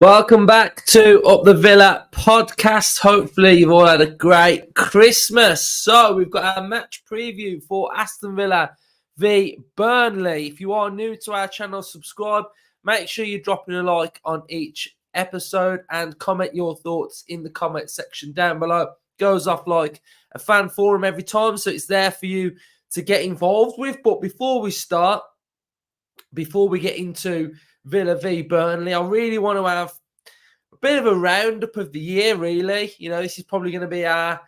Welcome back to Up the Villa podcast. Hopefully you've all had a great Christmas. So we've got our match preview for Aston Villa v Burnley. If you are new to our channel, subscribe. Make sure you're dropping a like on each episode and comment your thoughts in the comment section down below. Goes off like a fan forum every time, so it's there for you to get involved with. But before we get into Villa v Burnley, I really want to have a bit of a roundup of the year, really. You know, this is probably going to be our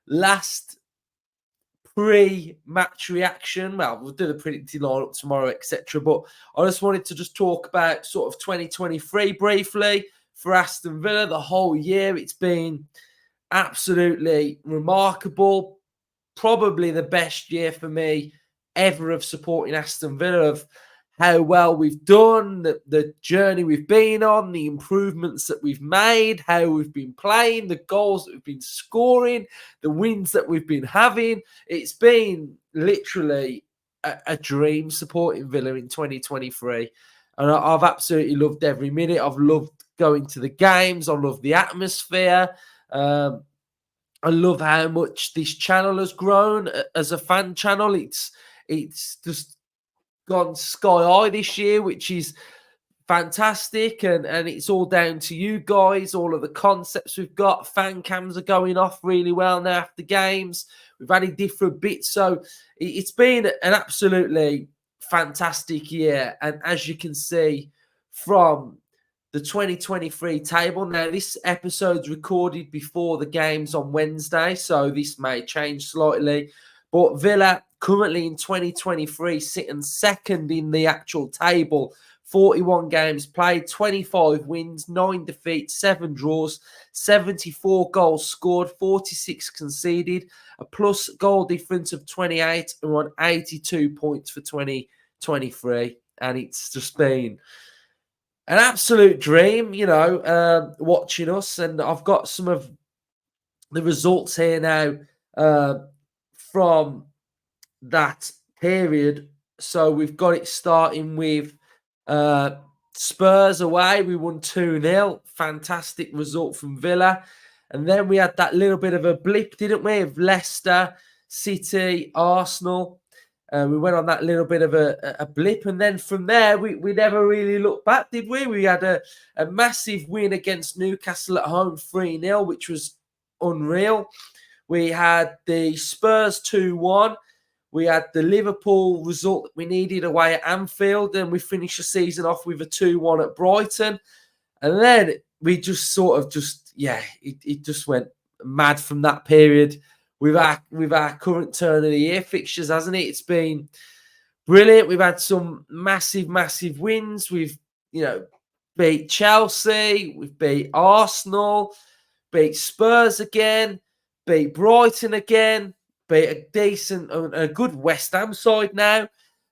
last pre-match reaction. Well, we'll do the predicted lineup tomorrow, etc. But I just wanted to talk about sort of 2023 briefly for Aston Villa. The whole year, it's been absolutely remarkable. Probably the best year for me ever of supporting Aston Villa, of how well we've done, the journey we've been on, the improvements that we've made, how we've been playing, the goals that we've been scoring, the wins that we've been having. It's been literally a dream supporting Villa in 2023. And I've absolutely loved every minute. I've loved going to the games. I love the atmosphere. I love how much this channel has grown as a fan channel. It's just gone sky high this year, which is fantastic, and it's all down to you guys. All of the concepts we've got, fan cams are going off really well now after games. We've added different bits, so it's been an absolutely fantastic year. And as you can see from the 2023 table, now this episode's recorded before the games on Wednesday, so this may change slightly, but Villa currently in 2023 sitting second in the actual table. 41 games played, 25 wins, 9 defeats, 7 draws, 74 goals scored, 46 conceded, a plus goal difference of 28, and we're on 82 points for 2023. And it's just been an absolute dream, you know, watching us. And I've got some of the results here now from that period. So we've got it starting with Spurs away. We won 2-0. Fantastic result from Villa. And then we had that little bit of a blip, didn't we, of Leicester, City, Arsenal. We went on that little bit of a blip. And then from there, we never really looked back, did we? We had a massive win against Newcastle at home, 3-0, which was unreal. We had the Spurs 2-1. We had the Liverpool result that we needed away at Anfield, and we finished the season off with a 2-1 at Brighton. And then we just it just went mad from that period with our current turn of the year fixtures, hasn't it? It's been brilliant. We've had some massive, massive wins. We've, beat Chelsea, we've beat Arsenal, beat Spurs again, beat Brighton again, beat a decent, a good West Ham side now.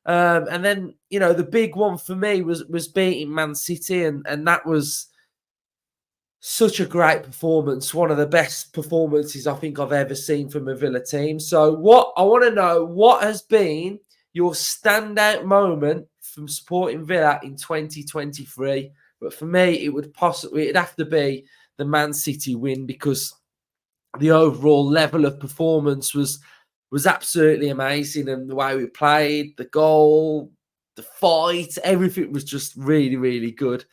And then, the big one for me was beating Man City, and that was such a great performance. One of the best performances I think I've ever seen from a Villa team. So I want to know, what has been your standout moment from supporting Villa in 2023? But for me, it'd have to be the Man City win, because the overall level of performance was absolutely amazing, and the way we played, the goal, the fight, everything was just really, really good.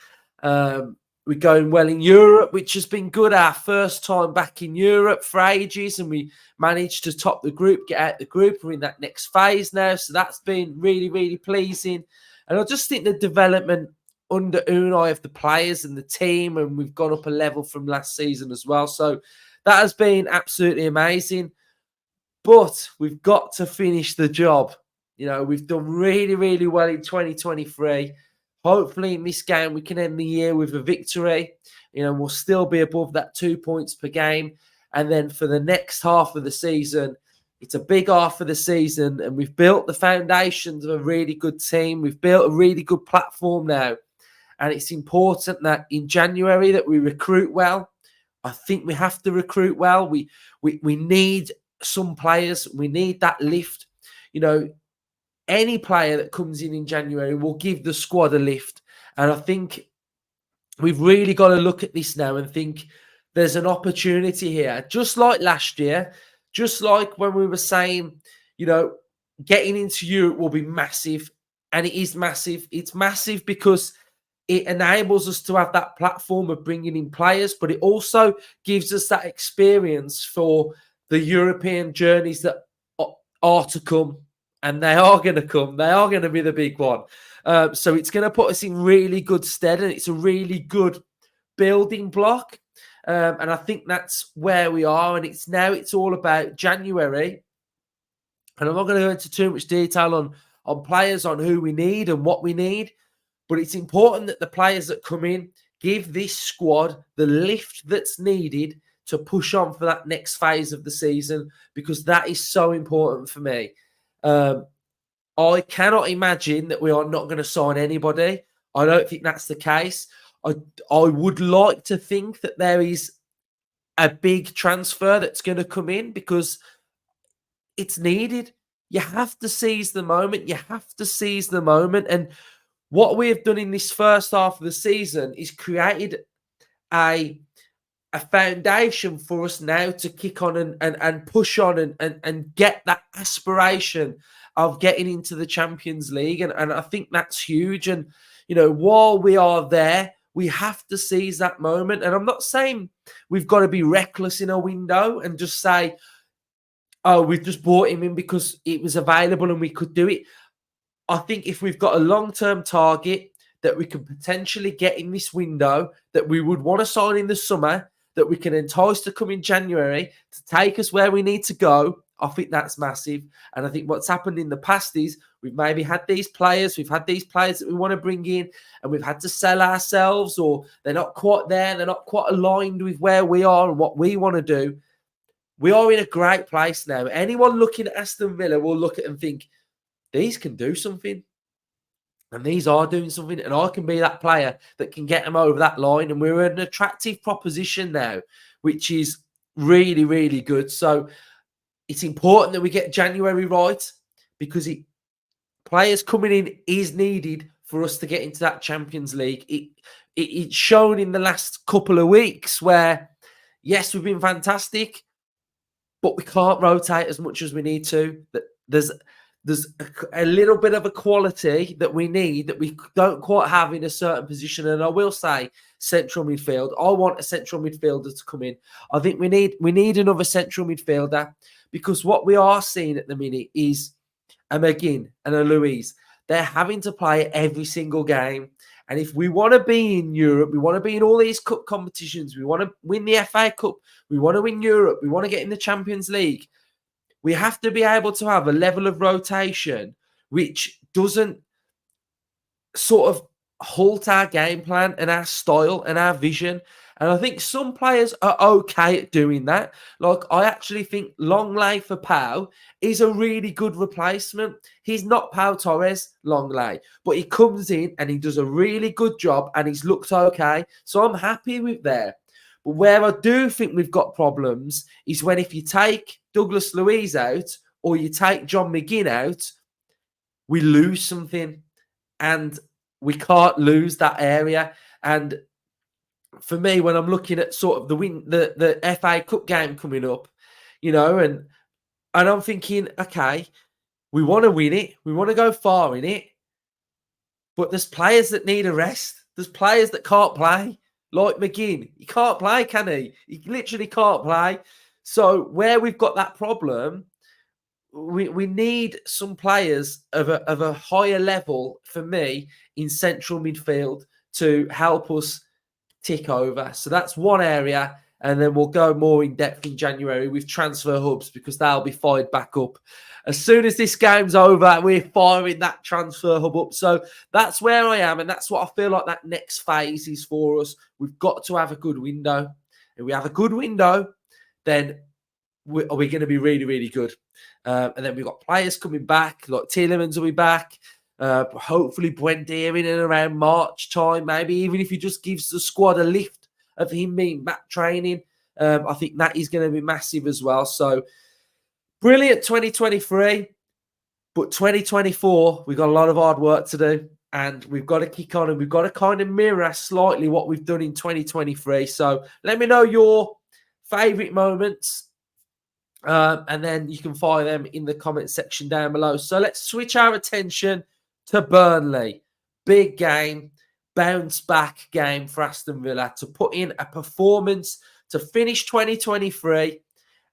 We're going well in Europe, which has been good. Our first time back in Europe for ages, and we managed to top the group, get out the group. We're in that next phase now, so that's been really, really pleasing. And I just think the development under Unai of the players and the team, and we've gone up a level from last season as well. So that has been absolutely amazing. But we've got to finish the job. We've done really, really well in 2023. Hopefully in this game, we can end the year with a victory. We'll still be above that 2 points per game. And then for the next half of the season, it's a big half of the season, and we've built the foundations of a really good team. We've built a really good platform now. And it's important that in January that we recruit well. I think we have to recruit well. We need some players. We need that lift. Any player that comes in January will give the squad a lift. And I think we've really got to look at this now and think there's an opportunity here. Just like last year, just like when we were saying, you know, getting into Europe will be massive. And it is massive. It's massive because it enables us to have that platform of bringing in players, but it also gives us that experience for the European journeys that are to come. And they are going to come. They are going to be the big one. So it's going to put us in really good stead, and it's a really good building block. And I think that's where we are. And it's all about January. And I'm not going to go into too much detail on players, on who we need and what we need. But it's important that the players that come in give this squad the lift that's needed to push on for that next phase of the season, because that is so important for me. I cannot imagine that we are not going to sign anybody. I don't think that's the case. I would like to think that there is a big transfer that's going to come in because it's needed. You have to seize the moment. You have to seize the moment. And what we have done in this first half of the season is created a foundation for us now to kick on and push on and get that aspiration of getting into the Champions League. And I think that's huge. And, while we are there, we have to seize that moment. And I'm not saying we've got to be reckless in a window and just say, oh, we've just brought him in because it was available and we could do it. I think if we've got a long-term target that we can potentially get in this window, that we would want to sign in the summer, that we can entice to come in January to take us where we need to go, I think that's massive. And I think what's happened in the past is we've maybe had these players that we want to bring in, and we've had to sell ourselves, or they're not quite there, they're not quite aligned with where we are and what we want to do. We are in a great place now. Anyone looking at Aston Villa will look at it and think, these can do something. And these are doing something. And I can be that player that can get them over that line. And we're an attractive proposition now, which is really, really good. So it's important that we get January right, because players coming in is needed for us to get into that Champions League. It's shown in the last couple of weeks where, yes, we've been fantastic, but we can't rotate as much as we need to. There's a little bit of a quality that we need that we don't quite have in a certain position. And I will say central midfield. I want a central midfielder to come in. I think we need another central midfielder, because what we are seeing at the minute is a McGinn and a Luiz. They're having to play every single game. And if we want to be in Europe, we want to be in all these cup competitions, we want to win the FA Cup, we want to win Europe, we want to get in the Champions League, we have to be able to have a level of rotation which doesn't sort of halt our game plan and our style and our vision. And I think some players are okay at doing that. Like, I actually think Longley for Pau is a really good replacement. He's not Pau Torres, Longley, but he comes in and he does a really good job and he's looked okay. So I'm happy with that. But where I do think we've got problems is when, if you take Douglas Luiz out or you take John McGinn out, we lose something, and we can't lose that area. And for me, when I'm looking at sort of the FA Cup game coming up, and I'm thinking, okay, we want to win it, we want to go far in it, but there's players that need a rest. There's players that can't play, like McGinn. He can't play, can he? He literally can't play. So where we've got that problem, we need some players of a higher level, for me, in central midfield to help us tick over. So that's one area. And then we'll go more in depth in January with transfer hubs, because they'll be fired back up. As soon as this game's over, we're firing that transfer hub up. So that's where I am. And that's what I feel like that next phase is for us. We've got to have a good window. If we have a good window, then we're going to be really, really good. And then we've got players coming back, like Tielemans will be back. Hopefully Buendia in and around March time, maybe even if he just gives the squad a lift of him being back training. I think that is going to be massive as well. So brilliant 2023, but 2024, we've got a lot of hard work to do. and we've got to kick on, and we've got to kind of mirror slightly what we've done in 2023. So let me know your favourite moments, and then you can find them in the comment section down below. So let's switch our attention to Burnley. Big game, bounce back game for Aston Villa to put in a performance to finish 2023,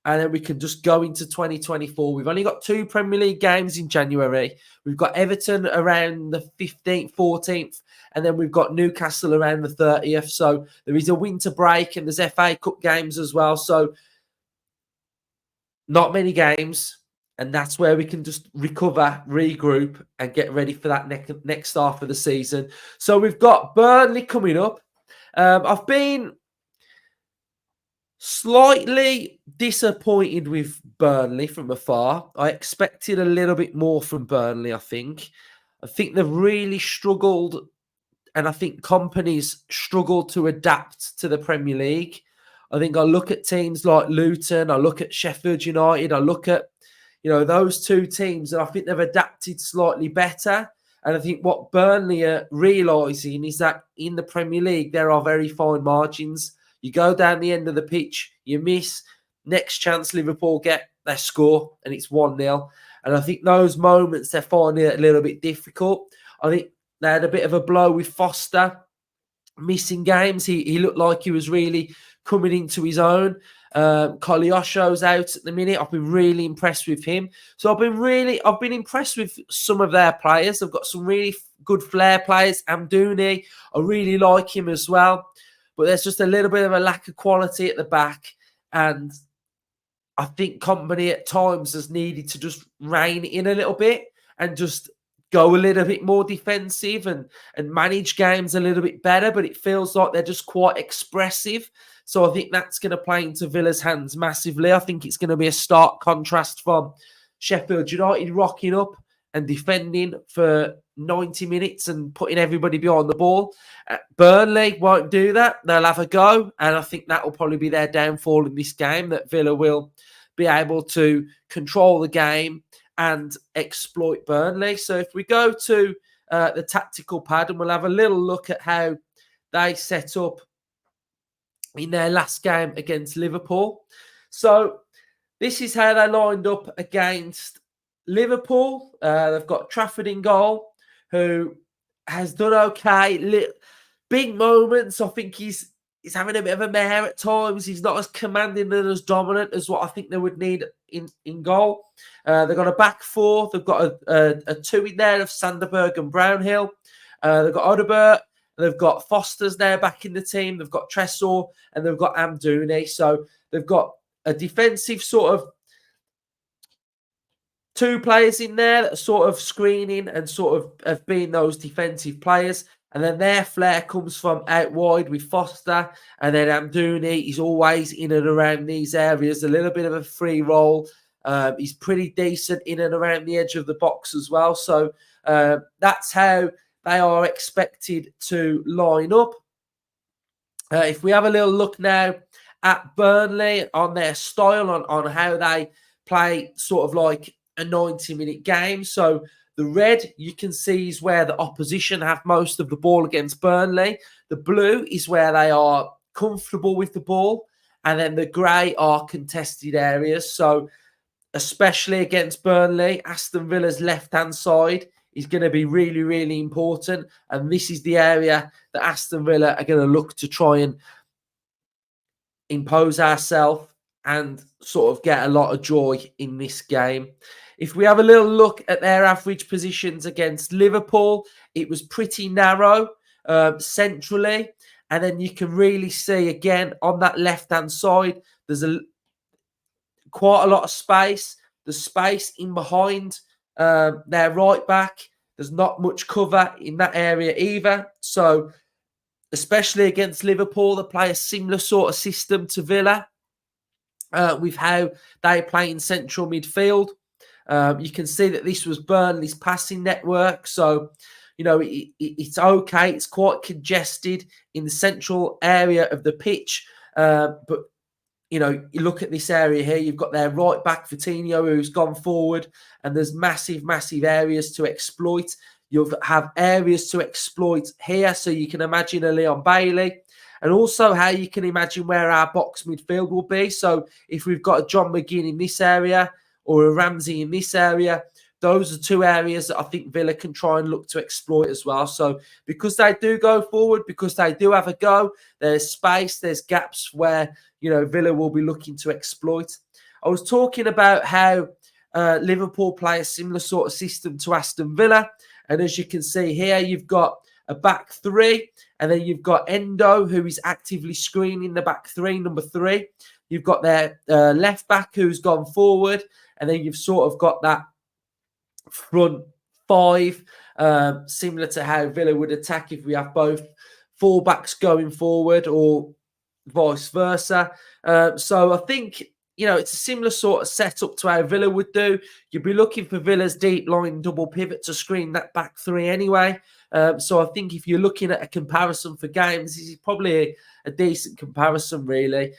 and then we can just go into 2024. We've only got 2 Premier League games in January. We've got Everton around the 15th, 14th, and then we've got Newcastle around the 30th. So there is a winter break, and there's FA Cup games as well. So not many games, and that's where we can just recover, regroup, and get ready for that next half of the season. So we've got Burnley coming up. I've been slightly disappointed with Burnley from afar. I expected a little bit more from Burnley, I think. I think they've really struggled, and I think companies struggle to adapt to the Premier League. I think I look at teams like Luton, I look at Sheffield United, I look at, those 2 teams, and I think they've adapted slightly better. And I think what Burnley are realising is that in the Premier League, there are very fine margins. You go down the end of the pitch, you miss, next chance Liverpool get, they score, and it's 1-0. And I think those moments, they're finding it a little bit difficult. I think they had a bit of a blow with Foster missing games. He looked like he was really coming into his own. Koleosho's out at the minute. I've been really impressed with him. So I've been impressed with some of their players. They've got some really good flair players. Amdouni, I really like him as well. But there's just a little bit of a lack of quality at the back. And I think company at times has needed to just rein in a little bit and just go a little bit more defensive and manage games a little bit better. But it feels like they're just quite expressive. So I think that's going to play into Villa's hands massively. I think it's going to be a stark contrast from Sheffield United rocking up and defending for 90 minutes and putting everybody behind the ball. Burnley won't do that. They'll have a go. And I think that will probably be their downfall in this game, that Villa will be able to control the game and exploit Burnley. So if we go to the tactical pad, and we'll have a little look at how they set up in their last game against Liverpool. So this is how they lined up against Liverpool. They've got Trafford in goal, who has done okay. Big moments. I think he's having a bit of a mare at times. He's not as commanding and as dominant as what I think they would need in goal. They've got a back 4. They've got a 2 in there of Sanderberg and Brownhill. They've got Odebert. They've got Foster's there back in the team. They've got Tressor, and they've got Amdouni. So they've got a defensive sort of 2 players in there that are sort of screening and sort of have been those defensive players. And then their flair comes from out wide with Foster. And then Amdouni is always in and around these areas, a little bit of a free roll. He's pretty decent in and around the edge of the box as well. So that's how they are expected to line up. If we have a little look now at Burnley on their style, on how they play sort of like a 90-minute game. So the red, you can see, is where the opposition have most of the ball against Burnley. The blue is where they are comfortable with the ball. And then the grey are contested areas. So especially against Burnley, Aston Villa's left-hand side is going to be really, really important. And this is the area that Aston Villa are going to look to try and impose ourselves and sort of get a lot of joy in this game. If we have a little look at their average positions against Liverpool, it was pretty narrow centrally. And then you can really see, again, on that left-hand side, there's quite a lot of space. The space in behind their right back, there's not much cover in that area either. So, especially against Liverpool, they play a similar sort of system to Villa with how they play in central midfield. You can see that this was Burnley's passing network. So, it's okay. It's quite congested in the central area of the pitch. But, you look at this area here, you've got their right back, Vitinho, who's gone forward, and there's massive, massive areas to exploit. You'll have areas to exploit here. So you can imagine a Leon Bailey, and also how you can imagine where our box midfield will be. So if we've got a John McGinn in this area or a Ramsey in this area, those are two areas that I think Villa can try and look to exploit as well. So because they do go forward, because they do have a go, there's space, there's gaps where, Villa will be looking to exploit. I was talking about how Liverpool play a similar sort of system to Aston Villa. And as you can see here, you've got a back three, and then you've got Endo, who is actively screening the back three, number 3. You've got their left back who's gone forward, and then you've sort of got that front 5, similar to how Villa would attack if we have both fullbacks going forward or vice versa. So I think, it's a similar sort of setup to how Villa would do. You'd be looking for Villa's deep line double pivot to screen that back 3 anyway. So I think if you're looking at a comparison for games, this is probably a decent comparison, really.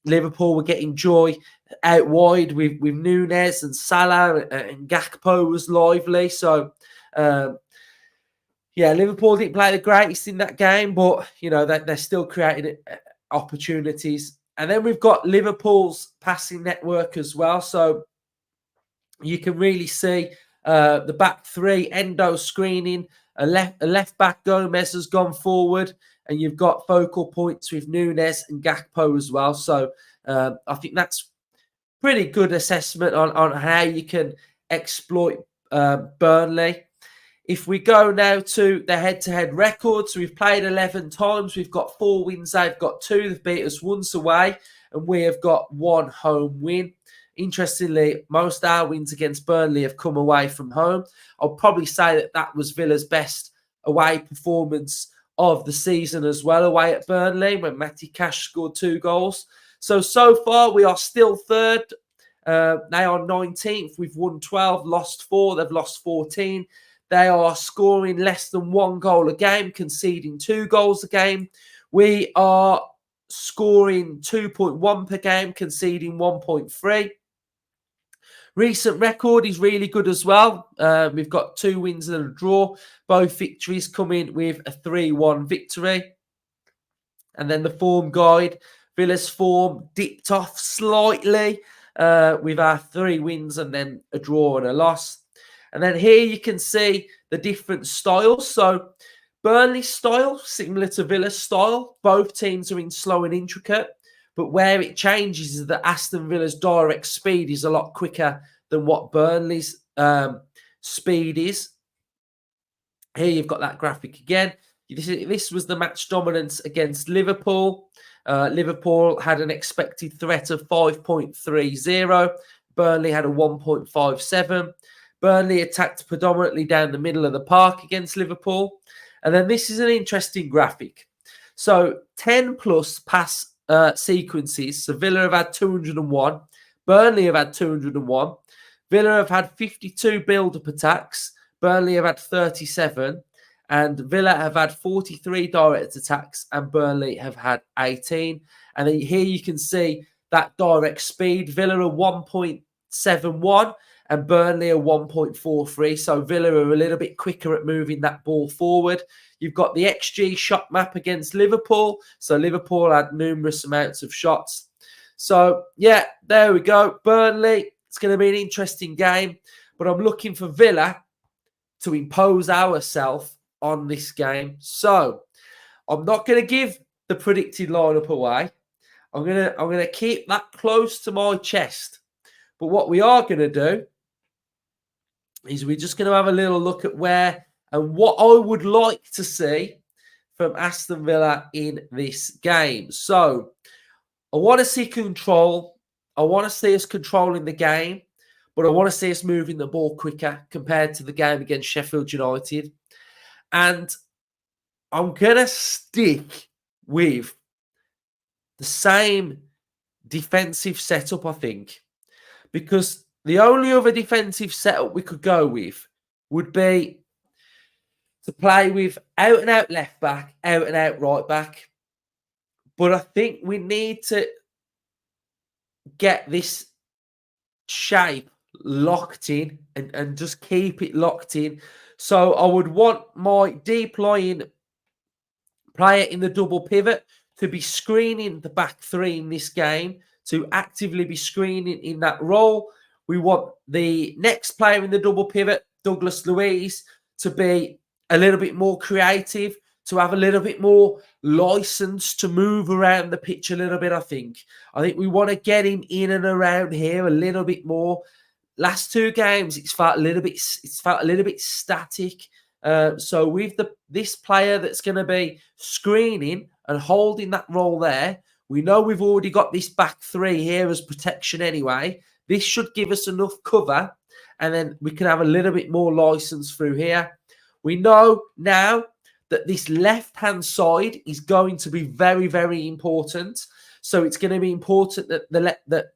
Liverpool were getting joy out wide with Núñez and Salah, and Gakpo was lively. So, Liverpool didn't play the greatest in that game, but, they're still creating opportunities. And then we've got Liverpool's passing network as well. So you can really see the back 3, Endo screening, a left back Gomez has gone forward, and you've got focal points with Núñez and Gakpo as well. So I think that's pretty good assessment on how you can exploit Burnley. If we go now to the head-to-head records, we've played 11 times. We've got 4 wins. They've got 2. They've beat us once away, and we have got 1 home win. Interestingly, most of our wins against Burnley have come away from home. I'll probably say that was Villa's best away performance of the season as well, away at Burnley, when Matty Cash scored 2 goals. So far, we are still 3rd. They are 19th. We've won 12, lost 4. They've lost 14. They are scoring less than 1 goal a game, conceding 2 goals a game. We are scoring 2.1 per game, conceding 1.3. Recent record is really good as well. We've got 2 wins and a draw. Both victories come in with a 3-1 victory. And then the form guide, Villa's form dipped off slightly with our 3 wins and then a draw and a loss. And then here you can see the different styles. So Burnley's style, similar to Villa's style. Both teams are in slow and intricate. But where it changes is that Aston Villa's direct speed is a lot quicker than what Burnley's speed is. Here you've got that graphic again. This was the match dominance against Liverpool. Liverpool had an expected threat of 5.30. Burnley had a 1.57. Burnley attacked predominantly down the middle of the park against Liverpool. And then this is an interesting graphic. So 10 plus pass sequences. So Villa have had 201. Burnley have had 201. Villa have had 52 build-up attacks. Burnley have had 37. And Villa have had 43 direct attacks. And Burnley have had 18. And then here you can see that direct speed. Villa are 1.71. And Burnley are 1.43. So Villa are a little bit quicker at moving that ball forward. You've got the XG shot map against Liverpool. So Liverpool had numerous amounts of shots. So, yeah, there we go. Burnley, it's going to be an interesting game. But I'm looking for Villa to impose ourselves on this game. So, I'm not going to give the predicted lineup away. I'm going to keep that close to my chest. But what we are going to do is we're just going to have a little look at where and what I would like to see from Aston Villa in this game. So, I want to see control. I want to see us controlling the game, but I want to see us moving the ball quicker compared to the game against Sheffield United. And I'm going to stick with the same defensive setup, I think, because the only other defensive setup we could go with would be to play with out-and-out left back, out-and-out right back. But I think we need to get this shape locked in and just keep it locked in. So I would want my deep lying player in the double pivot to be screening the back three in this game, to actively be screening in that role. We want the next player in the double pivot, Douglas Luiz, to be a little bit more creative, to have a little bit more license to move around the pitch a little bit. I think we want to get him in and around here a little bit more. Last two games, it's felt a little bit static. So with this player that's going to be screening and holding that role there, we know we've already got this back three here as protection anyway. This should give us enough cover, and then we can have a little bit more license through here. We know now that this left-hand side is going to be very, very important. So it's going to be important that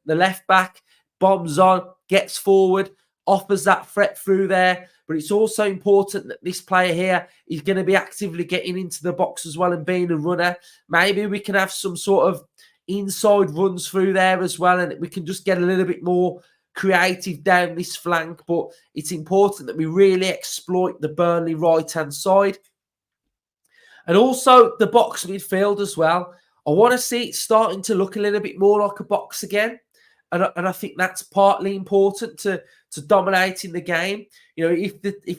the left back bombs on, gets forward, offers that threat through there. But it's also important that this player here is going to be actively getting into the box as well and being a runner. Maybe we can have some sort of inside runs through there as well, and we can just get a little bit more creative down this flank. But it's important that we really exploit the Burnley right-hand side. And also the box midfield as well. I want to see it starting to look a little bit more like a box again. And I think that's partly important to dominating the game. You know, if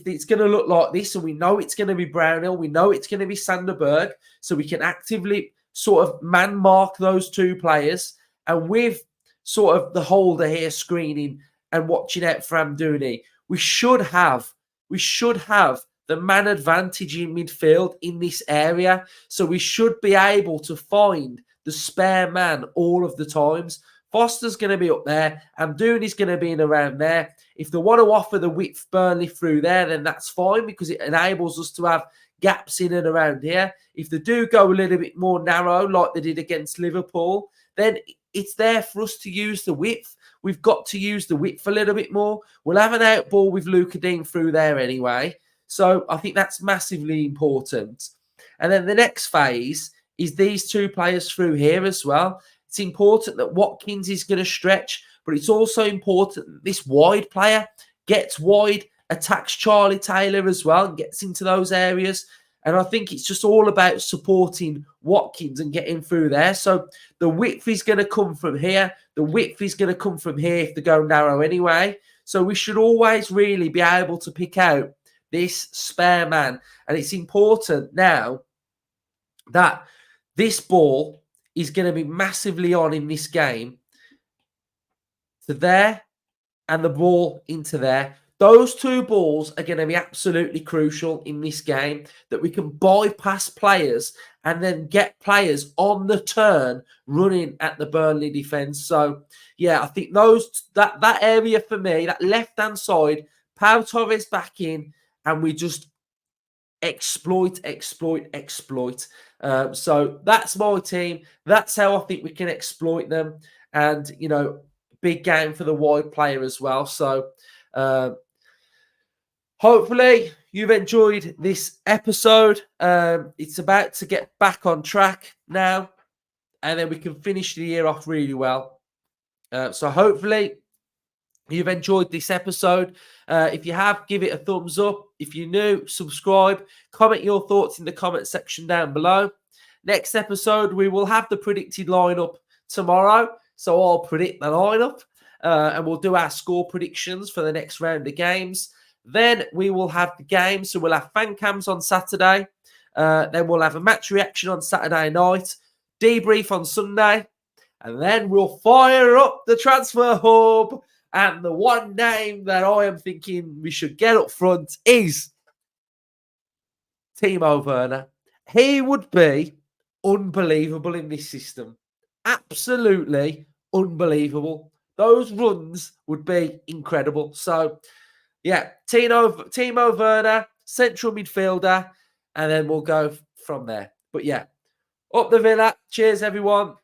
it's going to look like this, and we know it's going to be Brownhill, we know it's going to be Sanderberg, so we can actively sort of man mark those two players, and with sort of the holder here screening and watching out for Amdouni, we should have the man advantage in midfield in this area. So we should be able to find the spare man all of the times. Foster's going to be up there. Amdouni's going to be in around there. If they want to offer the width Burnley through there, then that's fine, because it enables us to have gaps in and around here. If they do go a little bit more narrow, like they did against Liverpool, then it's there for us to use the width. We've got to use the width a little bit more. We'll have an out ball with Luca Dean through there anyway. So I think that's massively important. And then the next phase is these two players through here as well. It's important that Watkins is going to stretch, but it's also important that this wide player gets wide, attacks Charlie Taylor as well, and gets into those areas. And I think it's just all about supporting Watkins and getting through there. So the width is going to come from here. The width is going to come from here if they go narrow anyway. So we should always really be able to pick out this spare man. And it's important now that this ball is going to be massively on in this game to there and the ball into there. Those two balls are going to be absolutely crucial in this game, that we can bypass players and then get players on the turn running at the Burnley defence. So, yeah, I think that area for me, that left-hand side, Pau Torres back in, and we just exploit. So that's my team. That's how I think we can exploit them. And, you know, big game for the wide player as well. So hopefully you've enjoyed this episode. It's about to get back on track now, and then we can finish the year off really well. So hopefully you've enjoyed this episode. If you have, give it a thumbs up. If you're new, subscribe. Comment your thoughts in the comment section down below. Next episode, we will have the predicted lineup tomorrow. So I'll predict the lineup, and we'll do our score predictions for the next round of games. Then we will have the game. So we'll have fan cams on Saturday. Then we'll have a match reaction on Saturday night. Debrief on Sunday. And then we'll fire up the transfer hub. And the one name that I am thinking we should get up front is Timo Werner. He would be unbelievable in this system. Absolutely unbelievable. Those runs would be incredible. So, yeah, Timo Werner, central midfielder, and then we'll go from there. But, yeah, up the Villa. Cheers, everyone.